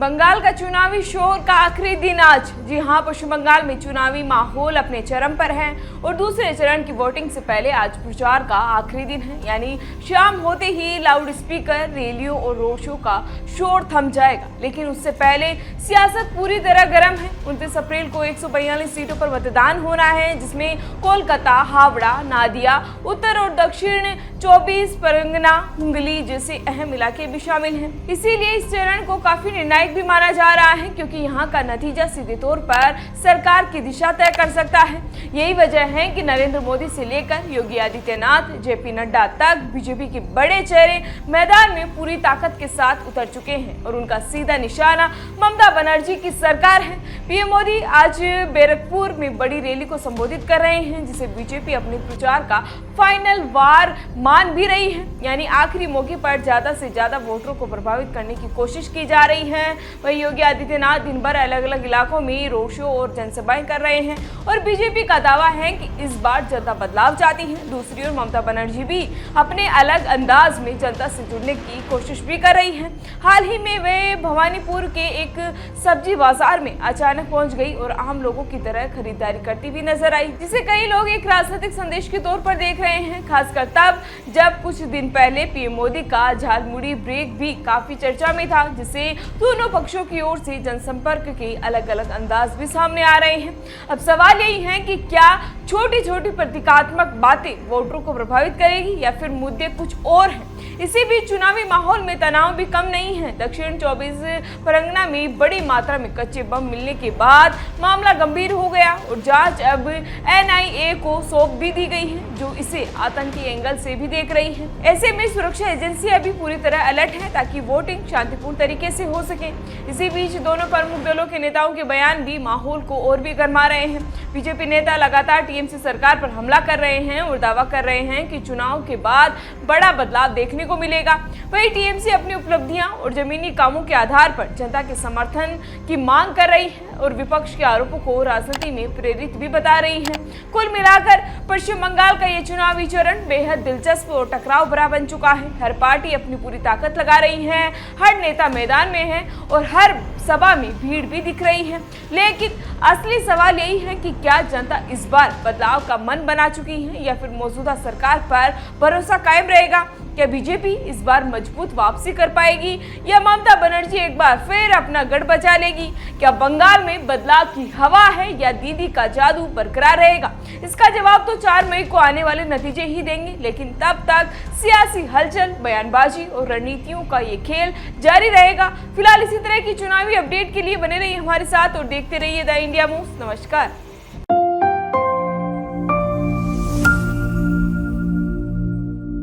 बंगाल का चुनावी शोर का आखिरी दिन आज। जी हां, पश्चिम बंगाल में चुनावी माहौल अपने चरम पर है और दूसरे चरण की वोटिंग से पहले आज प्रचार का आखिरी दिन है। यानी शाम होते ही लाउड स्पीकर, रैलियों और रोड शो का शोर थम जाएगा। लेकिन उससे पहले सियासत पूरी तरह गर्म है। 29 अप्रैल को 142 सीटों पर मतदान होना है, जिसमें कोलकाता, हावड़ा, नादिया, उत्तर और दक्षिण 24 परगना, हुगली जैसे अहम इलाके भी शामिल हैं। इसीलिए इस चरण को काफी निर्णायक भी माना जा रहा है, क्योंकि यहाँ का नतीजा सीधे तौर पर सरकार की दिशा तय कर सकता है। यही वजह है कि नरेंद्र मोदी से लेकर योगी आदित्यनाथ, जेपी नड्डा तक बीजेपी के बड़े चेहरे मैदान में पूरी ताकत के साथ उतर चुके हैं और उनका सीधा निशाना ममता बनर्जी की सरकार है। पीएम मोदी आज बैरकपुर में बड़ी रैली को संबोधित कर रहे हैं, जिसे बीजेपी अपने प्रचार का फाइनल वार मान भी रही है। यानी आखिरी मौके पर ज्यादा से ज्यादा वोटरों को प्रभावित करने की कोशिश की जा रही है। वहीं योगी आदित्यनाथ दिन भर अलग अलग इलाकों में रोड शो और जनसभाएं कर रहे हैं और बीजेपी का दावा है कि इस बार जनता बदलाव चाहती है। दूसरी ओर ममता बनर्जी भी अपने अलग अंदाज में जनता से जुड़ने की कोशिश भी कर रही है। हाल ही में वे भवानीपुर के एक सब्जी बाजार में अचानक पहुंच गई और आम लोगों की तरह खरीदारी करती भी नजर आई, जिसे कई लोग एक राजनीतिक संदेश के तौर पर देख रहे हैं। खासकर तब जब कुछ दिन पहले पीएम मोदी का झालमुड़ी ब्रेक भी काफी चर्चा में था, जिसे दोनों पक्षों की ओर से जनसंपर्क के अलग अलग अंदाज भी सामने आ रहे हैं। अब सवाल यही है कि क्या छोटी छोटी प्रतीकात्मक बातें वोटरों को प्रभावित करेगी या फिर मुद्दे कुछ और हैं। इसी बीच चुनावी माहौल में तनाव भी कम नहीं है। दक्षिण 24 परगना में बड़ी मात्रा में कच्चे बम मिलने के बाद मामला गंभीर हो गया और जांच अब एनआईए को सौंप भी दी गई है, जो इसे आतंकी एंगल से भी देख रही है। ऐसे में सुरक्षा एजेंसियां भी पूरी तरह अलर्ट है ताकि वोटिंग शांतिपूर्ण तरीके से हो सके। इसी बीच दोनों प्रमुख दलों के नेताओं के बयान भी माहौल को और भी गरमा रहे हैं। बीजेपी नेता लगातार टीएमसी सरकार पर हमला कर रहे हैं और दावा कर रहे हैं कि चुनाव के बाद बड़ा बदलाव देखने को मिलेगा। वही टीएमसी अपनी उपलब्धियां और जमीनी कामों के आधार पर जनता के समर्थन की मांग कर रही है और विपक्ष के आरोपों को राजनीति में प्रेरित भी बता रही है। कुल मिलाकर पश्चिम बंगाल का ये चुनावी चरण बेहद दिलचस्प और टकराव भरा बन चुका है। हर पार्टी अपनी पूरी ताकत लगा रही है, हर नेता मैदान में है और हर सभा में भीड़ भी दिख रही है। लेकिन असली सवाल यही है कि क्या जनता इस बार बदलाव का मन बना चुकी है या फिर मौजूदा सरकार पर भरोसा कायम रहेगा। क्या बीजेपी इस बार मजबूत वापसी कर पाएगी या ममता बनर्जी एक बार फिर अपना गढ़ बचा लेगी। क्या बंगाल में बदलाव की हवा है या दीदी का जादू बरकरार रहेगा। इसका जवाब तो 4 मई को आने वाले नतीजे ही देंगे। लेकिन तब तक सियासी हलचल, बयानबाजी और रणनीतियों का ये खेल जारी रहेगा। फिलहाल इसी तरह की चुनावी अपडेट के लिए बने रहिए हमारे साथ और देखते रहिए द इंडिया मूव्स। नमस्कार।